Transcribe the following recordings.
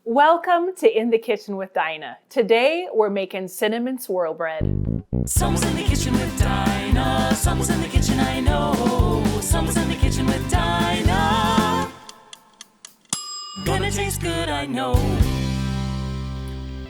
Welcome to In the Kitchen with Dinah. Today we're making cinnamon swirl bread. Someone's in the kitchen with Dinah. Someone's in the kitchen, I know. Someone's in the kitchen with Dinah. Gonna taste good, I know.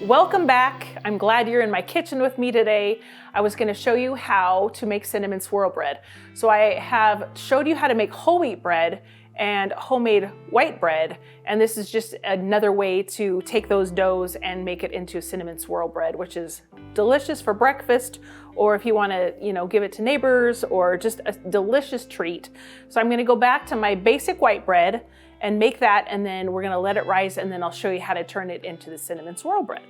Welcome back. I'm glad you're in my kitchen with me today. I was going to show you how to make cinnamon swirl bread. So I have showed you how to make whole wheat bread and homemade white bread, and this is just another way to take those doughs and make it into cinnamon swirl bread, which is delicious for breakfast, or if you want to, give it to neighbors, or just a delicious treat. So I'm going to go back to my basic white bread and make that, and then we're going to let it rise, and then I'll show you how to turn it into the cinnamon swirl bread.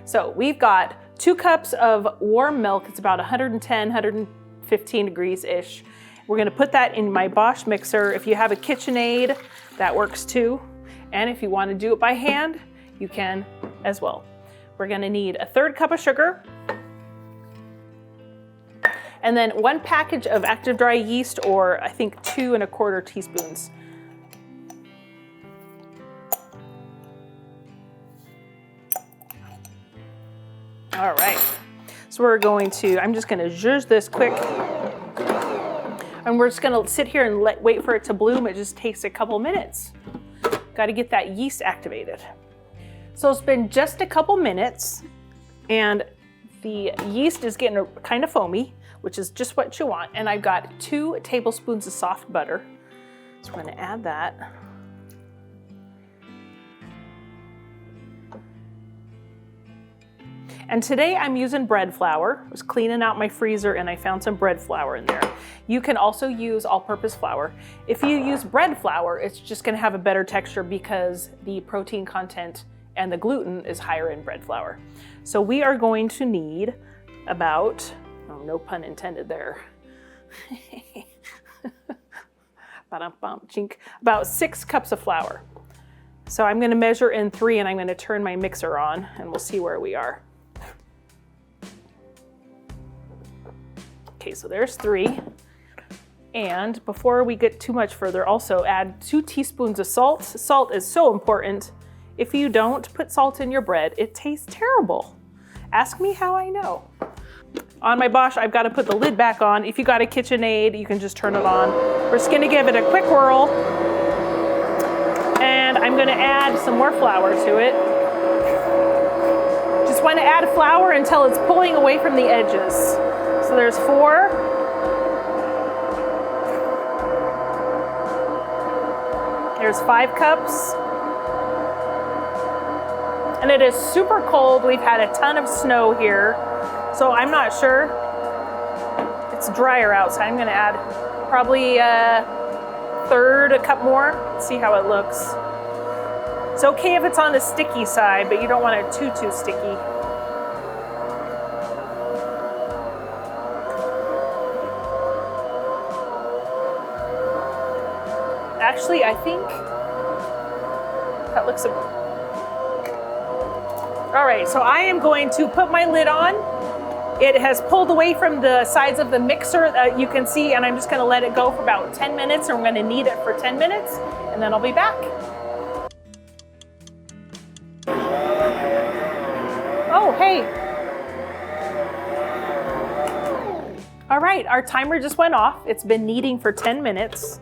So we've got 2 cups of warm milk. It's about 110, 115 degrees-ish. We're gonna put that in my Bosch mixer. If you have a KitchenAid, that works too. And if you wanna do it by hand, you can as well. We're gonna need a 1/3 cup of sugar, and then 1 package of active dry yeast, or I think 2 1/4 teaspoons. All right, so I'm just gonna zhuzh this quick. And we're just gonna sit here and wait for it to bloom. It just takes a couple minutes. Got to get that yeast activated. So it's been just a couple minutes, and the yeast is getting kind of foamy, which is just what you want. And I've got 2 tablespoons of soft butter. So we're gonna add that. And today I'm using bread flour. I was cleaning out my freezer and I found some bread flour in there. You can also use all-purpose flour. If you use bread flour, it's just gonna have a better texture because the protein content and the gluten is higher in bread flour. So we are going to need about, no pun intended there, about 6 cups of flour. So I'm gonna measure in 3 and I'm gonna turn my mixer on and we'll see where we are. Okay, so there's 3. And before we get too much further, also add 2 teaspoons of salt. Salt is so important. If you don't put salt in your bread, it tastes terrible. Ask me how I know. On my Bosch, I've got to put the lid back on. If you got a KitchenAid, you can just turn it on. We're just gonna give it a quick whirl. And I'm gonna add some more flour to it. Just wanna add flour until it's pulling away from the edges. So there's 4. There's 5 cups. And it is super cold. We've had a ton of snow here. So I'm not sure. It's drier outside. I'm gonna add probably a 1/3 cup more. See how it looks. It's okay if it's on the sticky side, but you don't want it too sticky. Actually, I think that looks all right, so I am going to put my lid on. It has pulled away from the sides of the mixer, you can see, and I'm just gonna let it go for about 10 minutes, and we're gonna knead it for 10 minutes, and then I'll be back. Oh, hey. All right, our timer just went off. It's been kneading for 10 minutes.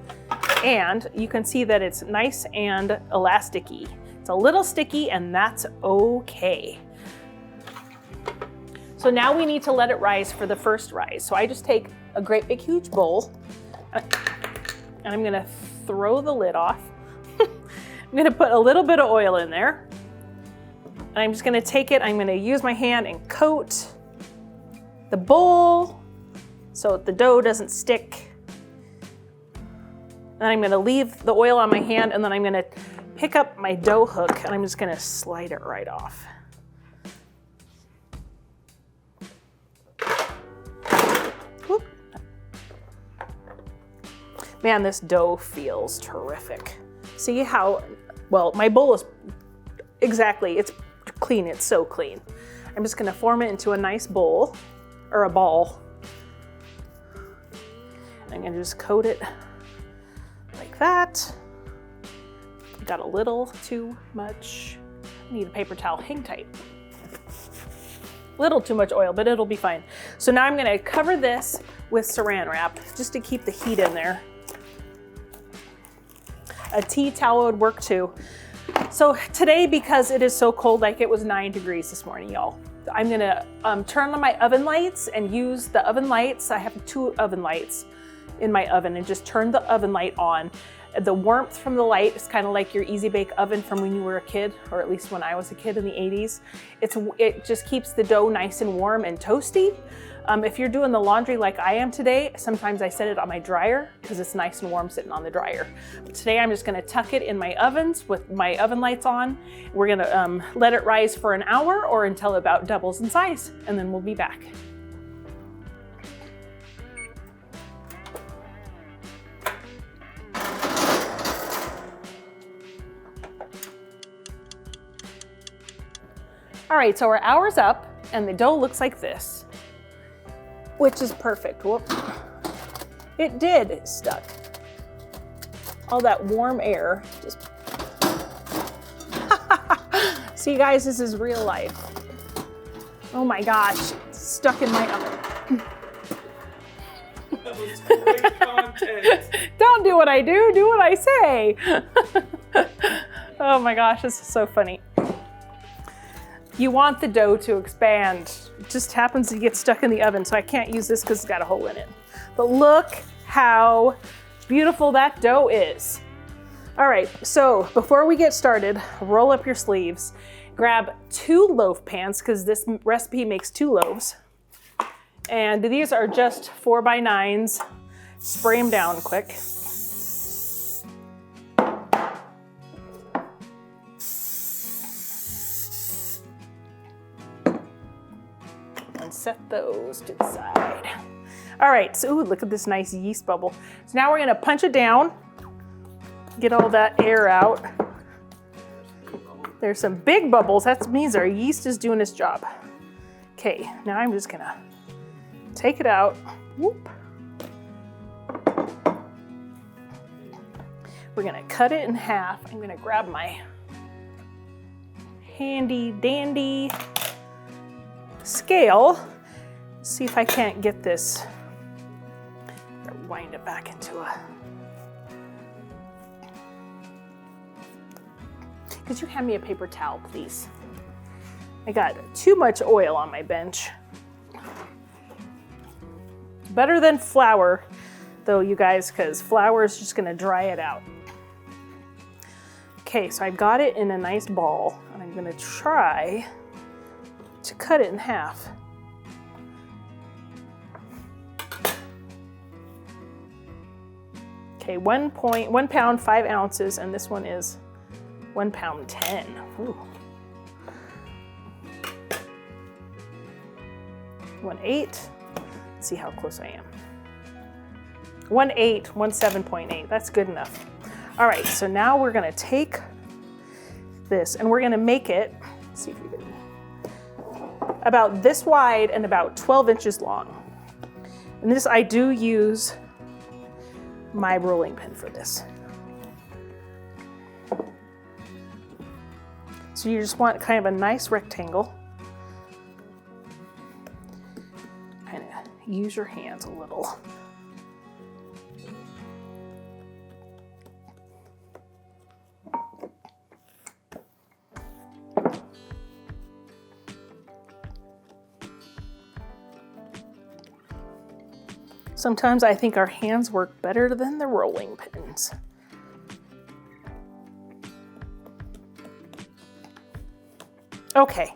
And you can see that it's nice and elasticy. It's a little sticky, and that's okay. So now we need to let it rise for the first rise. So I just take a great big huge bowl, and I'm gonna throw the lid off. I'm gonna put a little bit of oil in there. And I'm just gonna take it, I'm gonna use my hand and coat the bowl so the dough doesn't stick. Then I'm gonna leave the oil on my hand, and then I'm gonna pick up my dough hook, and I'm just gonna slide it right off. Whoop. Man, this dough feels terrific. See how, well, my bowl is exactly, it's clean, it's so clean. I'm just gonna form it into a nice bowl, or a ball. I'm gonna just coat it like that. Got a little too much. Need a paper towel, hang tight. Little too much oil, but it'll be fine. So now I'm gonna cover this with saran wrap just to keep the heat in there. A tea towel would work too. So today, because it is so cold, like it was 9 degrees this morning, y'all, I'm gonna turn on my oven lights and use the oven lights. I have 2 oven lights in my oven, and just turn the oven light on. The warmth from the light is kind of like your Easy Bake oven from when you were a kid, or at least when I was a kid in the 80s. It just keeps the dough nice and warm and toasty. If you're doing the laundry like I am today, sometimes I set it on my dryer because it's nice and warm sitting on the dryer. But today I'm just gonna tuck it in my ovens with my oven lights on. We're gonna let it rise for an hour or until it about doubles in size, and then we'll be back. All right, so our hour's up and the dough looks like this, which is perfect. Whoop. It did, it stuck. All that warm air just. See guys, this is real life. Oh my gosh, it's stuck in my oven. That was great content. Don't do what I do what I say. Oh my gosh, this is so funny. You want the dough to expand. It just happens to get stuck in the oven, so I can't use this because it's got a hole in it. But look how beautiful that dough is. All right, so before we get started, roll up your sleeves. Grab 2 loaf pans, because this recipe makes 2 loaves. And these are just 4x9s. Spray them down quick. Set those to the side. All right, so ooh, look at this nice yeast bubble. So now we're gonna punch it down, get all that air out. There's some big bubbles. That means our yeast is doing its job. Okay, now I'm just gonna take it out. Whoop. We're gonna cut it in half. I'm gonna grab my handy dandy scale. See if I can't get this. Wind it back into a. Could you hand me a paper towel, please? I got too much oil on my bench. Better than flour, though, you guys, because flour is just gonna dry it out. Okay, so I've got it in a nice ball, and I'm gonna try to cut it in half. Okay, 1 pound, 5 ounces, and this one is 1 pound 10. Ooh. 1/8. Let's see how close I am. 1/8, 17.8. That's good enough. All right, so now we're gonna take this and we're gonna make it. Let's see if we can. About this wide and about 12 inches long. And this, I do use my rolling pin for this. So you just want kind of a nice rectangle. Kind of use your hands a little. Sometimes I think our hands work better than the rolling pins. Okay,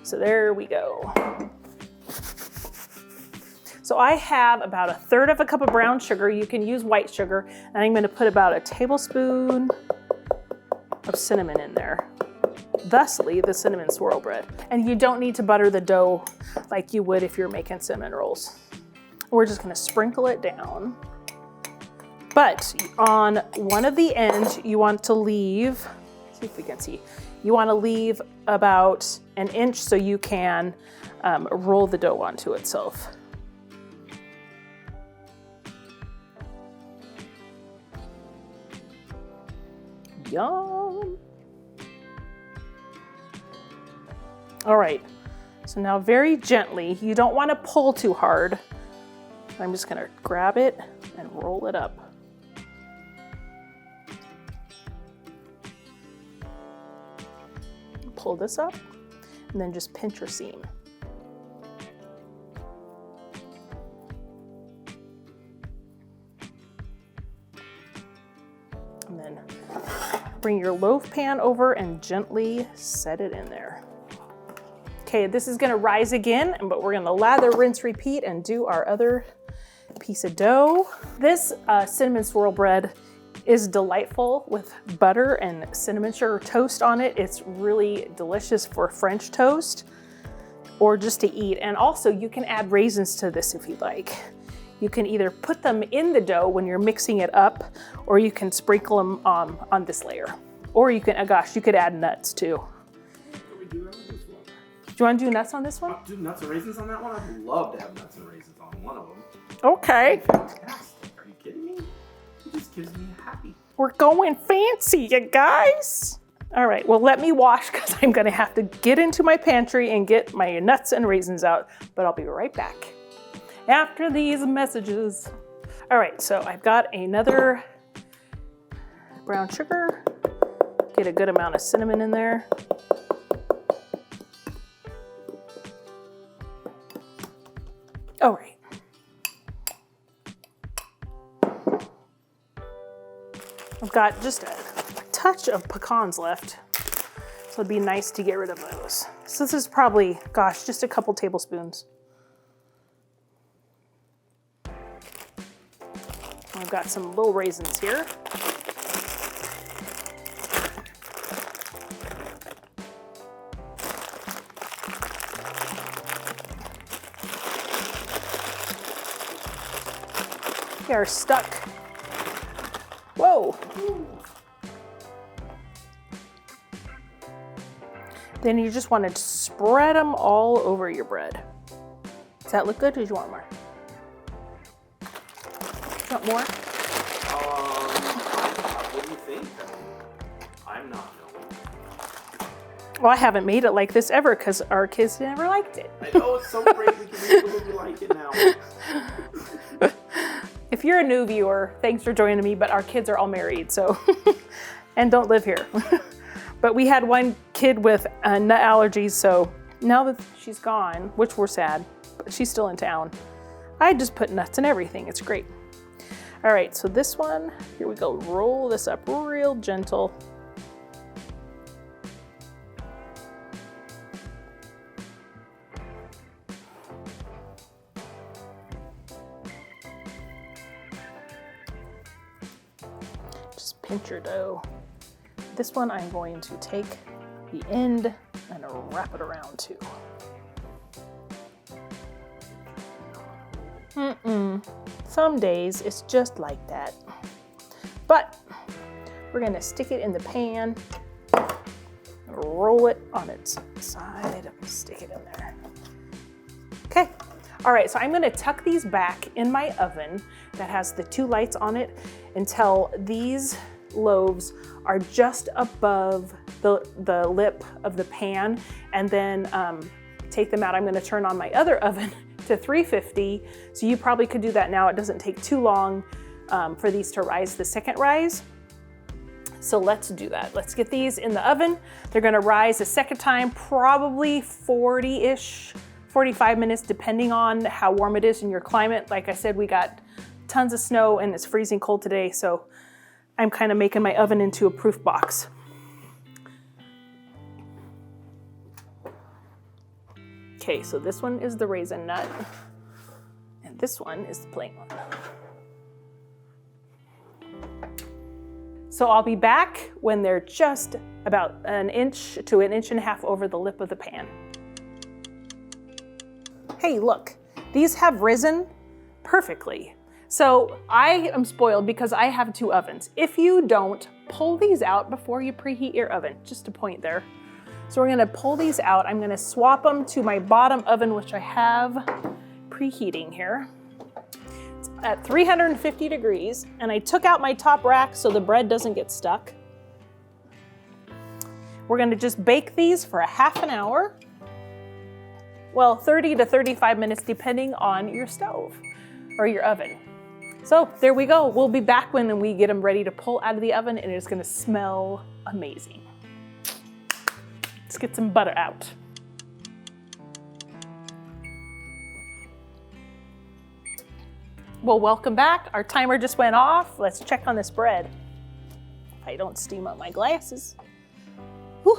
so there we go. So I have about 1/3 cup of brown sugar. You can use white sugar, and I'm gonna put about a tablespoon of cinnamon in there. Thusly, the cinnamon swirl bread. And you don't need to butter the dough like you would if you're making cinnamon rolls. We're just gonna sprinkle it down. But on one of the ends, you want to leave, see if we can see, you wanna leave about 1 inch so you can roll the dough onto itself. Yum. All right, so now very gently, you don't want to pull too hard. I'm just gonna grab it and roll it up. Pull this up, and then just pinch your seam. And then bring your loaf pan over and gently set it in there. Okay, this is gonna rise again, but we're gonna lather, rinse, repeat, and do our other piece of dough. This cinnamon swirl bread is delightful with butter and cinnamon sugar toast on it. It's really delicious for French toast or just to eat. And also you can add raisins to this if you'd like. You can either put them in the dough when you're mixing it up, or you can sprinkle them on this layer. Or you can, oh gosh, you could add nuts too. Can we do that on this one? Do you want to do nuts on this one? Do nuts and raisins on that one? I'd love to have nuts and raisins on one of them. Okay. Fantastic. Are you kidding me? It just gives me happy. We're going fancy, you guys. All right, well, let me wash because I'm gonna have to get into my pantry and get my nuts and raisins out, but I'll be right back after these messages. All right, so I've got another brown sugar. Get a good amount of cinnamon in there. All right. I've got just a touch of pecans left, so it'd be nice to get rid of those. So this is probably, gosh, just a couple tablespoons. I've got some little raisins here. They are stuck. Whoa. Then you just want to spread them all over your bread. Does that look good, or do you want more? You want more? What do you think? I'm not knowing. Well, I haven't made it like this ever because our kids never liked it. I know it's so great we can make it like it now. If you're a new viewer, thanks for joining me, but our kids are all married, so, and don't live here. But we had one kid with nut allergies, so now that she's gone, which we're sad, but she's still in town, I just put nuts in everything. It's great. All right, so this one, here we go. Roll this up real gentle. Just pinch your dough. This one I'm going to take the end and wrap it around too. Some days it's just like that. But we're gonna stick it in the pan, roll it on its side, stick it in there. Okay, all right, so I'm gonna tuck these back in my oven that has the 2 lights on it until these loaves are just above the lip of the pan, and then take them out. I'm gonna turn on my other oven to 350, so you probably could do that now. It doesn't take too long for these to rise the second rise. So let's do that. Let's get these in the oven. They're gonna rise a second time, probably 40-ish, 45 minutes, depending on how warm it is in your climate. Like I said, we got tons of snow and it's freezing cold today, so I'm kind of making my oven into a proof box. Okay, so this one is the raisin nut, and this one is the plain one. So I'll be back when they're just about an inch to 1.5 inches over the lip of the pan. Hey, look, these have risen perfectly. So I am spoiled because I have 2 ovens. If you don't, pull these out before you preheat your oven, just a point there. So we're gonna pull these out. I'm gonna swap them to my bottom oven, which I have preheating here. It's at 350 degrees, and I took out my top rack so the bread doesn't get stuck. We're gonna just bake these for a half an hour. well, 30 to 35 minutes depending on your stove or your oven. So there we go. We'll be back when we get them ready to pull out of the oven, and it's gonna smell amazing. Let's get some butter out. Well, welcome back. Our timer just went off. Let's check on this bread. If I don't steam up my glasses. Whew.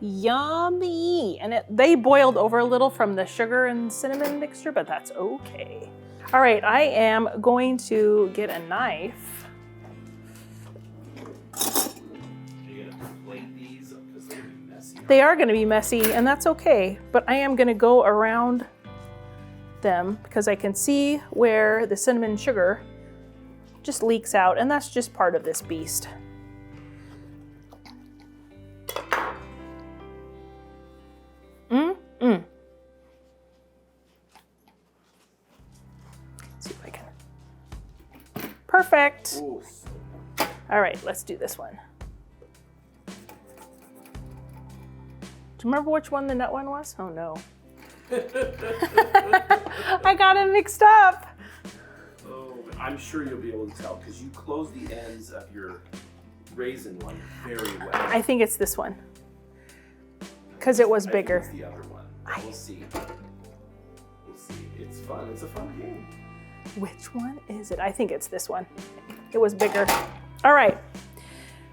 Yummy. And they boiled over a little from the sugar and cinnamon mixture, but that's okay. All right, I am going to get a knife. Are you gonna plate these because they're gonna be messy? They are gonna be messy, and that's okay, but I am gonna go around them because I can see where the cinnamon sugar just leaks out, and that's just part of this beast. See if I can. Perfect. Ooh. All right, let's do this one. Do you remember which one the nut one was? Oh no. I got it mixed up. Oh, I'm sure you'll be able to tell because you close the ends of your raisin one very well. I think it's this one because it was I think bigger. it's the other one. We'll see. We'll see. It's fun. It's a fun game. Which one is it? I think it's this one. It was bigger. All right.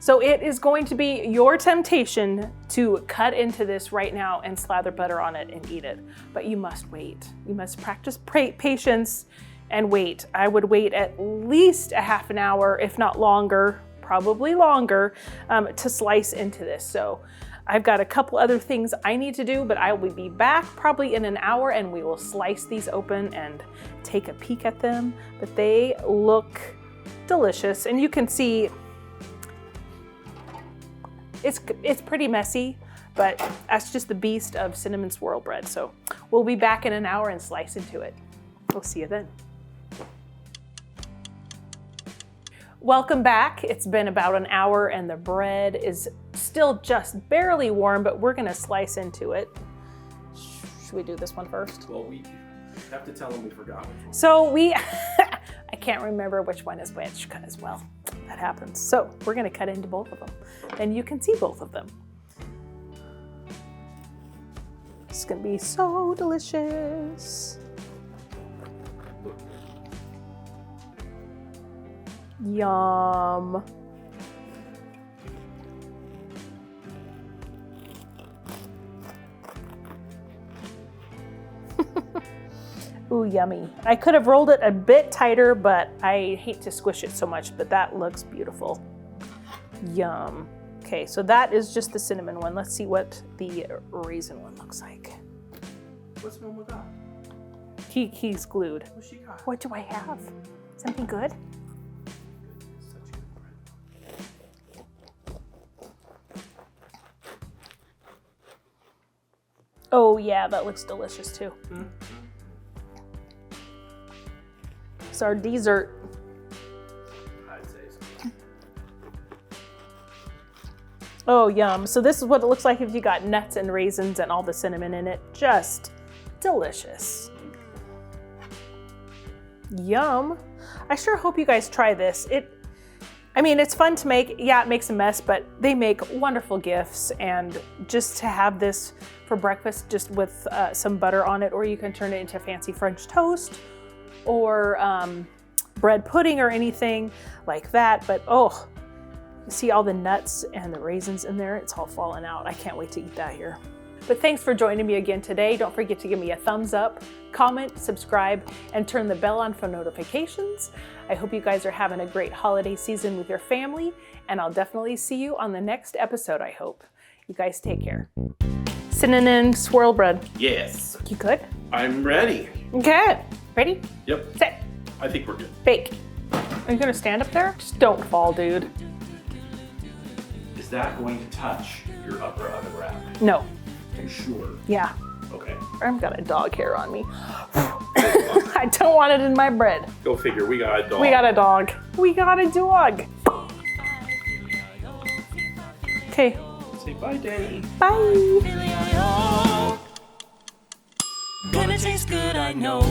So it is going to be your temptation to cut into this right now and slather butter on it and eat it. But you must wait. You must practice patience and wait. I would wait at least a half an hour, if not longer, probably longer, to slice into this. So I've got a couple other things I need to do, but I will be back probably in an hour and we will slice these open and take a peek at them. But they look delicious, and you can see it's pretty messy, but that's just the beast of cinnamon swirl bread. So we'll be back in an hour and slice into it. We'll see you then. Welcome back. It's been about an hour and the bread is still just barely warm, but we're gonna slice into it. Should we do this one first? Well, we have to tell them we forgot which one. So I can't remember which one is which as well. That happens. So we're gonna cut into both of them and you can see both of them. It's gonna be so delicious. Yum. Ooh, yummy. I could have rolled it a bit tighter, but I hate to squish it so much, but that looks beautiful. Yum. Okay, so that is just the cinnamon one. Let's see what the raisin one looks like. What's Mama got? He's glued. What's she got? What do I have? Something good? Such good bread. Oh yeah, that looks delicious too. It's our dessert. I'd say so. Oh, yum. So this is what it looks like if you got nuts and raisins and all the cinnamon in it. Just delicious. Yum. I sure hope you guys try this. I mean, it's fun to make. Yeah, it makes a mess, but they make wonderful gifts. And just to have this for breakfast, just with some butter on it, or you can turn it into fancy French toast or bread pudding or anything like that. But oh, you see all the nuts and the raisins in there? It's all falling out. I can't wait to eat that here. But thanks for joining me again today. Don't forget to give me a thumbs up, comment, subscribe, and turn the bell on for notifications. I hope you guys are having a great holiday season with your family, and I'll definitely see you on the next episode, I hope. You guys take care. Cinnamon swirl bread. Yes. You good? I'm ready. Okay. Ready? Yep. Set. I think we're good. Bake. Are you gonna stand up there? Just don't fall, dude. Is that going to touch your upper oven wrap? No. Are you sure? Yeah. Okay. I've got a dog hair on me. I don't want it in my bread. Go figure. We got a dog. We got a dog. We got a dog. Okay. Say bye, Danny. Bye. Billy-I-O. taste good, I know.